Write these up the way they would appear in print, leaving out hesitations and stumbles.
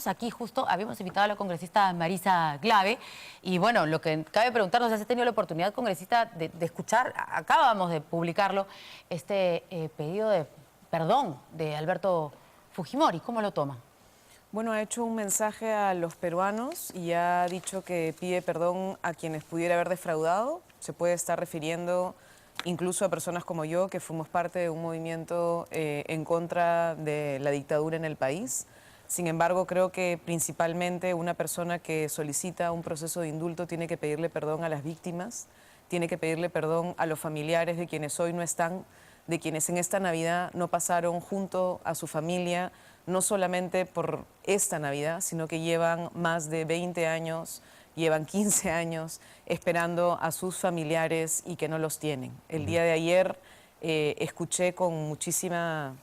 Aquí justo habíamos invitado a la congresista Marisa Glave y bueno, lo que cabe preguntarnos es si ha tenido la oportunidad, congresista, de escuchar, acabamos de publicarlo, este pedido de perdón de Alberto Fujimori. ¿Cómo lo toma? Bueno, ha hecho un mensaje a los peruanos y ha dicho que pide perdón a quienes pudiera haber defraudado. Se puede estar refiriendo incluso a personas como yo, que fuimos parte de un movimiento en contra de la dictadura en el país. Sin embargo, creo que principalmente una persona que solicita un proceso de indulto tiene que pedirle perdón a las víctimas, tiene que pedirle perdón a los familiares de quienes hoy no están, de quienes en esta Navidad no pasaron junto a su familia, no solamente por esta Navidad, sino que llevan más de 20 años, llevan 15 años esperando a sus familiares y que no los tienen. El día de ayer escuché con muchísima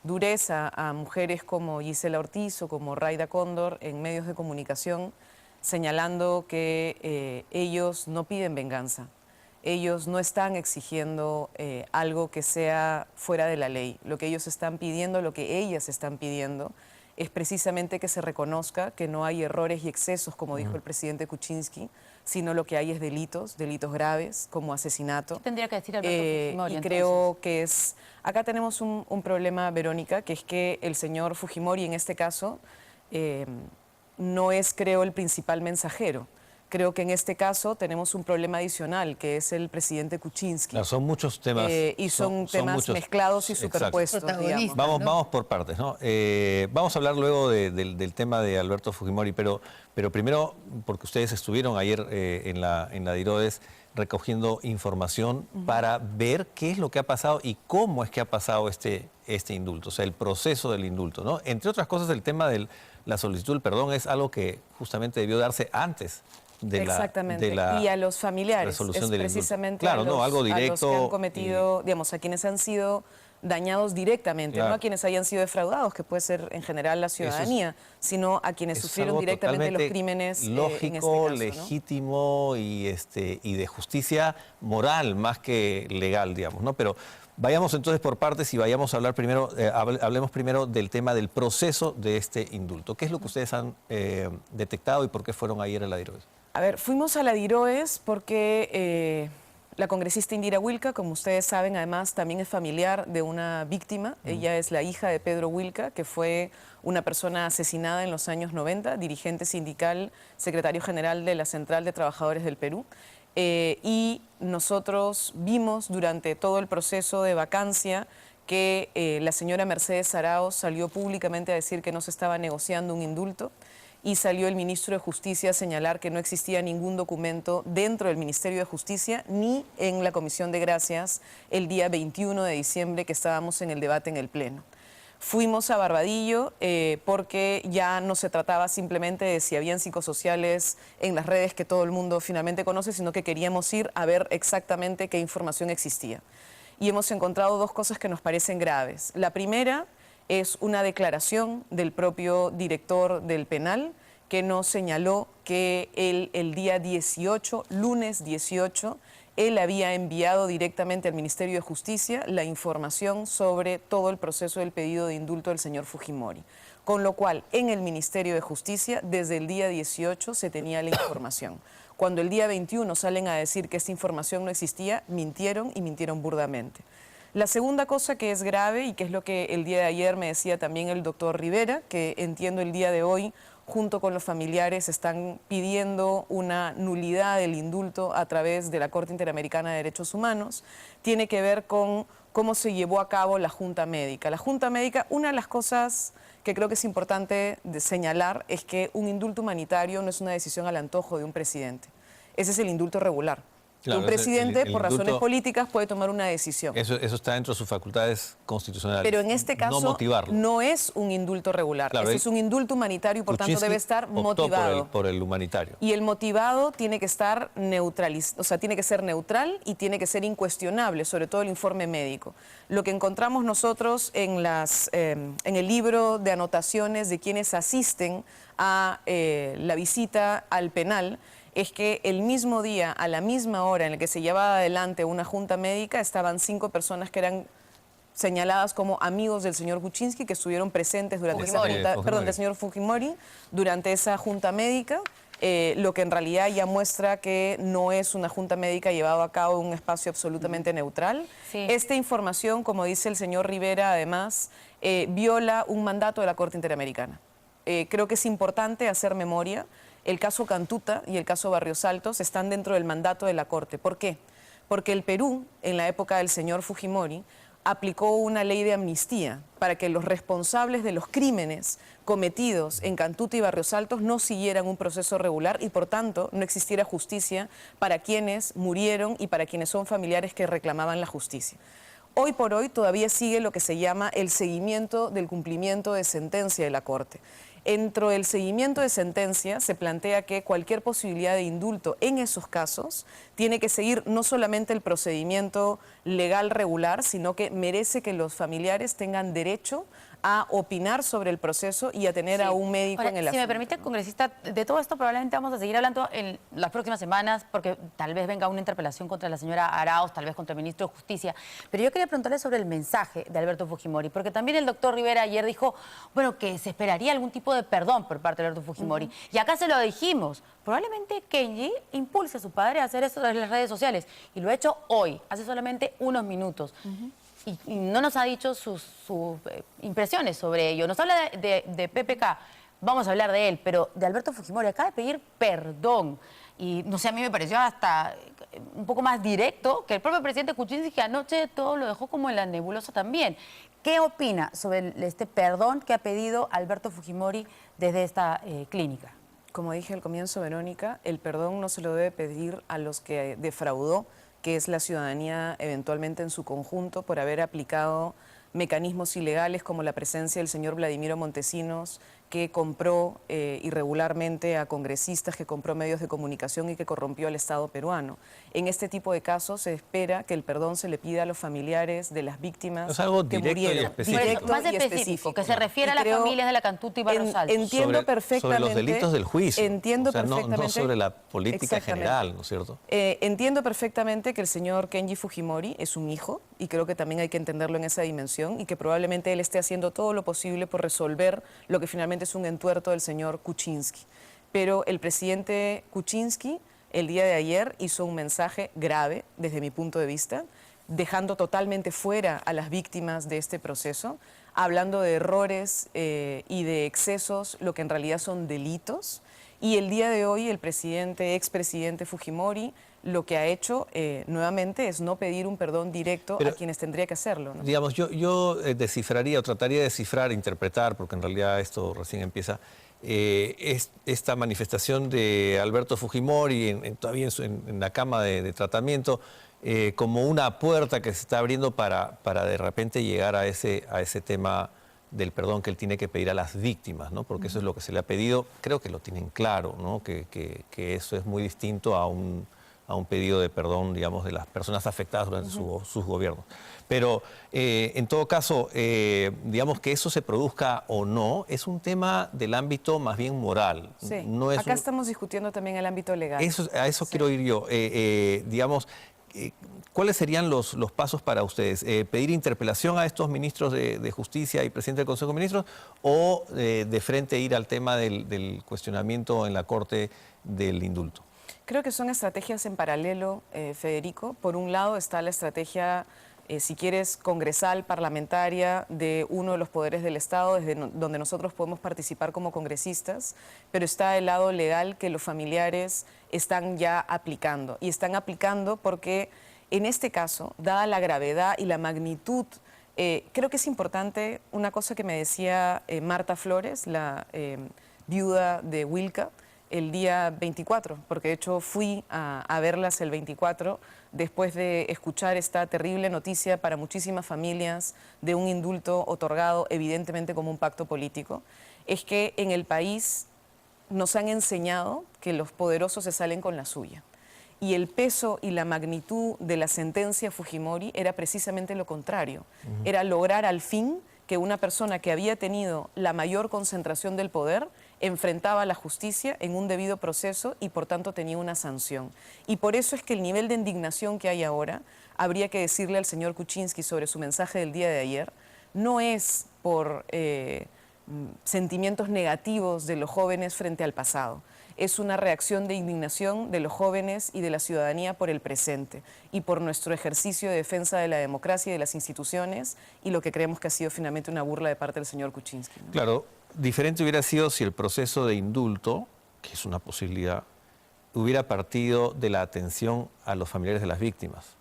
dureza a mujeres como Gisela Ortiz o como Rayda Cóndor en medios de comunicación señalando que ellos no piden venganza. Ellos no están exigiendo algo que sea fuera de la ley. Lo que ellos están pidiendo, lo que ellas están pidiendo, es precisamente que se reconozca que no hay errores y excesos, como dijo el presidente Kuczynski, sino lo que hay es delitos graves, como asesinato. ¿Qué tendría que decir Alberto Fujimori, y entonces? creo que es... Acá tenemos un problema, Verónica, que es que el señor Fujimori, en este caso, no es, creo, el principal mensajero. Creo que en este caso tenemos un problema adicional, que es el presidente Kuczynski. Claro, son muchos temas. Y son temas mezclados y superpuestos, digamos. Vamos por partes, ¿no? Vamos a hablar luego del tema de Alberto Fujimori, pero primero, porque ustedes estuvieron ayer en la DIRODES recogiendo información para ver qué es lo que ha pasado y cómo es que ha pasado este indulto, o sea, el proceso del indulto, ¿no? Entre otras cosas, el tema de la solicitud del perdón es algo que justamente debió darse antes Exactamente, y a los familiares, es precisamente claro, algo directo, a los que han cometido, digamos, a quienes han sido dañados directamente, claro. No a quienes hayan sido defraudados, que puede ser en general la ciudadanía, sino a quienes sufrieron directamente los crímenes lógico, en este caso, legítimo, ¿no? y de justicia moral más que legal, digamos, ¿no? Pero vayamos entonces por partes y vayamos a hablar primero, hablemos primero del tema del proceso de este indulto. ¿Qué es lo que ustedes han detectado y por qué fueron ayer a la DIRODES? A ver, fuimos a la DIRODES porque la congresista Indira Wilca, como ustedes saben, además también es familiar de una víctima. Ella es la hija de Pedro Wilca, que fue una persona asesinada en los años 90, dirigente sindical, secretario general de la Central de Trabajadores del Perú. Y nosotros vimos durante todo el proceso de vacancia que la señora Mercedes Arauz salió públicamente a decir que no se estaba negociando un indulto y salió el ministro de Justicia a señalar que no existía ningún documento dentro del Ministerio de Justicia ni en la Comisión de Gracias el día 21 de diciembre que estábamos en el debate en el Pleno. Fuimos a Barbadillo porque ya no se trataba simplemente de si habían psicosociales en las redes que todo el mundo finalmente conoce, sino que queríamos ir a ver exactamente qué información existía. Y hemos encontrado dos cosas que nos parecen graves. La primera es una declaración del propio director del penal que nos señaló que él el día 18, lunes 18, él había enviado directamente al Ministerio de Justicia la información sobre todo el proceso del pedido de indulto del señor Fujimori. Con lo cual, en el Ministerio de Justicia, desde el día 18 se tenía la información. Cuando el día 21 salen a decir que esta información no existía, mintieron y mintieron burdamente. La segunda cosa que es grave y que es lo que el día de ayer me decía también el doctor Rivera, que entiendo el día de hoy, junto con los familiares, están pidiendo una nulidad del indulto a través de la Corte Interamericana de Derechos Humanos, tiene que ver con cómo se llevó a cabo la Junta Médica. La Junta Médica, una de las cosas que creo que es importante señalar es que un indulto humanitario no es una decisión al antojo de un presidente. Ese es el indulto regular. Claro, un presidente, por razones políticas, puede tomar una decisión. Eso está dentro de sus facultades constitucionales. Pero en este caso no es un indulto regular. Claro, es un indulto humanitario y por tanto debe estar motivado. Por el humanitario. Y el motivado tiene que estar neutralizado, o sea, tiene que ser neutral y tiene que ser incuestionable, sobre todo el informe médico. Lo que encontramos nosotros en el libro de anotaciones de quienes asisten a la visita al penal es que el mismo día, a la misma hora en la que se llevaba adelante una junta médica, estaban 5 personas que eran señaladas como amigos del señor Kuczynski, que estuvieron presentes durante esa junta, perdón, del señor Fujimori, durante esa junta médica, lo que en realidad ya muestra que no es una junta médica llevada a cabo en un espacio absolutamente neutral. Sí. Esta información, como dice el señor Rivera, además, viola un mandato de la Corte Interamericana. Creo que es importante hacer memoria. El caso Cantuta y el caso Barrios Altos están dentro del mandato de la Corte. ¿Por qué? Porque el Perú, en la época del señor Fujimori, aplicó una ley de amnistía para que los responsables de los crímenes cometidos en Cantuta y Barrios Altos no siguieran un proceso regular y, por tanto, no existiera justicia para quienes murieron y para quienes son familiares que reclamaban la justicia. Hoy por hoy todavía sigue lo que se llama el seguimiento del cumplimiento de sentencia de la Corte. Dentro del seguimiento de sentencia se plantea que cualquier posibilidad de indulto en esos casos tiene que seguir no solamente el procedimiento legal regular, sino que merece que los familiares tengan derecho a opinar sobre el proceso y a tener a un médico en el asunto. Si me permite, congresista, de todo esto probablemente vamos a seguir hablando en las próximas semanas, porque tal vez venga una interpelación contra la señora Arauz, tal vez contra el ministro de Justicia. Pero yo quería preguntarle sobre el mensaje de Alberto Fujimori, porque también el doctor Rivera ayer dijo, bueno, que se esperaría algún tipo de perdón por parte de Alberto Fujimori. Y acá se lo dijimos, probablemente Kenji impulse a su padre a hacer eso en las redes sociales. Y lo ha hecho hoy, hace solamente unos minutos. Y no nos ha dicho sus impresiones sobre ello. Nos habla de PPK, vamos a hablar de él, pero de Alberto Fujimori acaba de pedir perdón. Y no sé, a mí me pareció hasta un poco más directo que el propio presidente Kuczynski, que anoche todo lo dejó como en la nebulosa también. ¿Qué opina sobre este perdón que ha pedido Alberto Fujimori desde esta clínica? Como dije al comienzo, Verónica, el perdón no se lo debe pedir a los que defraudó, que es la ciudadanía eventualmente en su conjunto, por haber aplicado mecanismos ilegales como la presencia del señor Vladimiro Montesinos, que compró irregularmente a congresistas, que compró medios de comunicación y que corrompió al Estado peruano. En este tipo de casos se espera que el perdón se le pida a los familiares de las víctimas es algo que directo murieron. y específico. Directo más específico, que se refiere a las familias de la Cantuta y Barrios Altos. Entiendo perfectamente. Sobre los delitos del juicio. Entiendo perfectamente. No sobre la política general, ¿no es cierto? Entiendo perfectamente que el señor Kenji Fujimori es un hijo, y creo que también hay que entenderlo en esa dimensión, y que probablemente él esté haciendo todo lo posible por resolver lo que finalmente es un entuerto del señor Kuczynski. Pero el presidente Kuczynski, el día de ayer, hizo un mensaje grave, desde mi punto de vista, dejando totalmente fuera a las víctimas de este proceso, hablando de errores y de excesos, lo que en realidad son delitos. Y el día de hoy el expresidente Fujimori, lo que ha hecho nuevamente es no pedir un perdón directo a quienes tendría que hacerlo, ¿no? Digamos, yo descifraría o trataría de descifrar, interpretar, porque en realidad esto recién empieza, esta manifestación de Alberto Fujimori todavía en la cama de tratamiento, como una puerta que se está abriendo para de repente llegar a ese tema del perdón que él tiene que pedir a las víctimas, ¿no? Porque eso es lo que se le ha pedido. Creo que lo tienen claro, ¿no? Que eso es muy distinto a un pedido de perdón, digamos, de las personas afectadas durante sus gobiernos. Pero, en todo caso, digamos que eso se produzca o no, es un tema del ámbito más bien moral. Sí. No es acá estamos discutiendo también el ámbito legal. A eso quiero ir yo. Digamos, ¿cuáles serían los pasos para ustedes? ¿Pedir interpelación a estos ministros de Justicia y presidente del Consejo de Ministros o de frente ir al tema del cuestionamiento en la Corte del indulto? Creo que son estrategias en paralelo, Federico. Por un lado está la estrategia, si quieres, congresal, parlamentaria, de uno de los poderes del Estado, desde donde nosotros podemos participar como congresistas, pero está el lado legal que los familiares están ya aplicando. Y están aplicando porque, en este caso, dada la gravedad y la magnitud, creo que es importante una cosa que me decía Marta Flores, la viuda de Wilca, el día 24, porque de hecho fui a verlas el 24 después de escuchar esta terrible noticia para muchísimas familias de un indulto otorgado evidentemente como un pacto político, es que en el país nos han enseñado que los poderosos se salen con la suya. Y el peso y la magnitud de la sentencia Fujimori era precisamente lo contrario. Era lograr al fin que una persona que había tenido la mayor concentración del poder enfrentaba a la justicia en un debido proceso y por tanto tenía una sanción. Y por eso es que el nivel de indignación que hay ahora, habría que decirle al señor Kuczynski sobre su mensaje del día de ayer, no es por sentimientos negativos de los jóvenes frente al pasado. Es una reacción de indignación de los jóvenes y de la ciudadanía por el presente y por nuestro ejercicio de defensa de la democracia y de las instituciones y lo que creemos que ha sido finalmente una burla de parte del señor Kuczynski, ¿no? Claro, diferente hubiera sido si el proceso de indulto, que es una posibilidad, hubiera partido de la atención a los familiares de las víctimas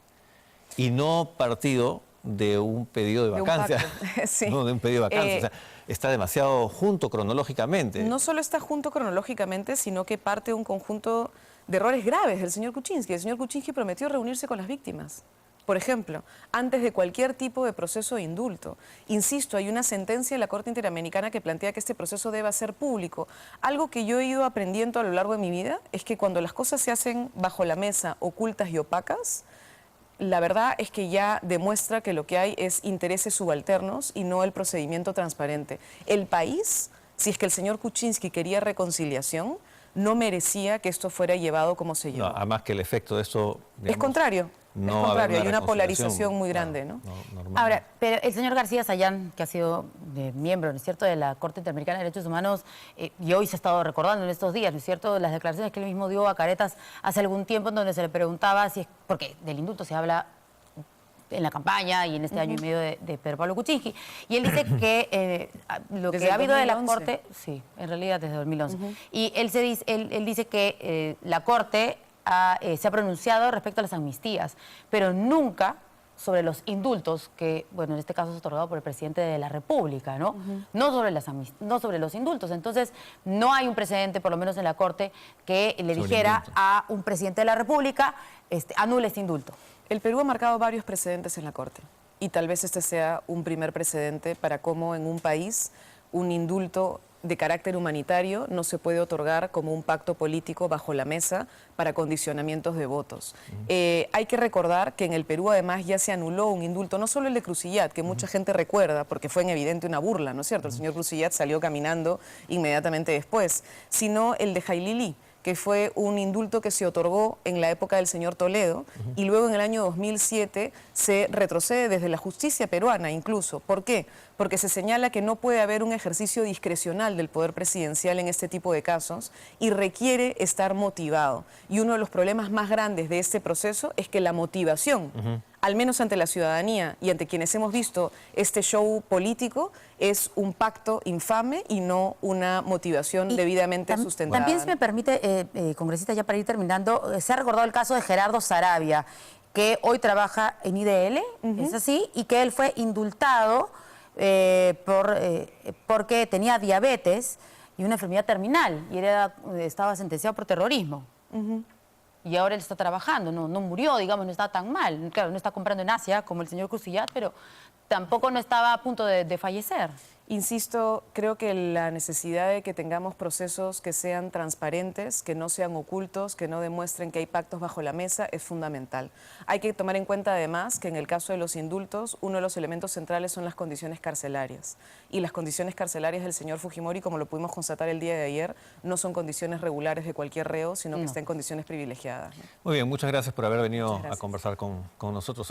y no partido de un pedido de vacancia, sí. no de un pedido de vacancia. O sea, está demasiado junto cronológicamente. No solo está junto cronológicamente, sino que parte de un conjunto de errores graves del señor Kuczynski. El señor Kuczynski prometió reunirse con las víctimas. Por ejemplo, antes de cualquier tipo de proceso de indulto. Insisto, hay una sentencia de la Corte Interamericana que plantea que este proceso deba ser público. Algo que yo he ido aprendiendo a lo largo de mi vida es que cuando las cosas se hacen bajo la mesa, ocultas y opacas, la verdad es que ya demuestra que lo que hay es intereses subalternos y no el procedimiento transparente. El país, si es que el señor Kuczynski quería reconciliación, no merecía que esto fuera llevado como se llevó. No, además que el efecto de esto... Digamos, es contrario. no es contrario, hay una reconciliación, polarización muy grande, ¿no? Ahora, pero el señor García Sayán, que ha sido miembro, ¿no es cierto?, de la Corte Interamericana de Derechos Humanos, y hoy se ha estado recordando en estos días, ¿no es cierto?, las declaraciones que él mismo dio a Caretas hace algún tiempo en donde se le preguntaba si es, porque del indulto se habla en la campaña y en este año y medio de Pedro Pablo Kuczynski. Y él dice que lo desde que ha habido 2011. de la Corte... Sí, en realidad desde 2011. Y él dice que la Corte se ha pronunciado respecto a las amnistías, pero nunca sobre los indultos, que, bueno, en este caso es otorgado por el presidente de la República, ¿no? No sobre los indultos. Entonces, no hay un precedente, por lo menos en la Corte, que le dijera a un presidente de la República, anule este indulto. El Perú ha marcado varios precedentes en la Corte y tal vez este sea un primer precedente para cómo en un país un indulto de carácter humanitario no se puede otorgar como un pacto político bajo la mesa para condicionamientos de votos. Hay que recordar que en el Perú además ya se anuló un indulto, no solo el de Crucillat, que mucha gente recuerda porque fue en evidente una burla, ¿no es cierto? El señor Crucillat salió caminando inmediatamente después, sino el de Jailili, que fue un indulto que se otorgó en la época del señor Toledo y luego en el año 2007 se retrocede desde la justicia peruana incluso. ¿Por qué? Porque se señala que no puede haber un ejercicio discrecional del poder presidencial en este tipo de casos y requiere estar motivado. Y uno de los problemas más grandes de este proceso es que la motivación, al menos ante la ciudadanía y ante quienes hemos visto este show político, es un pacto infame y no una motivación debidamente sustentada. También, si me permite, congresista, ya para ir terminando, se ha recordado el caso de Gerardo Saravia, que hoy trabaja en IDL, es así, y que él fue indultado porque tenía diabetes y una enfermedad terminal, y estaba sentenciado por terrorismo. Y ahora él está trabajando, no murió, digamos, no está tan mal. Claro, no está comprando en Asia como el señor Crucillat, pero tampoco no estaba a punto de fallecer. Insisto, creo que la necesidad de que tengamos procesos que sean transparentes, que no sean ocultos, que no demuestren que hay pactos bajo la mesa, es fundamental. Hay que tomar en cuenta además que en el caso de los indultos, uno de los elementos centrales son las condiciones carcelarias. Y las condiciones carcelarias del señor Fujimori, como lo pudimos constatar el día de ayer, no son condiciones regulares de cualquier reo, sino que está en condiciones privilegiadas, ¿no? Muy bien, muchas gracias por haber venido a conversar con nosotros.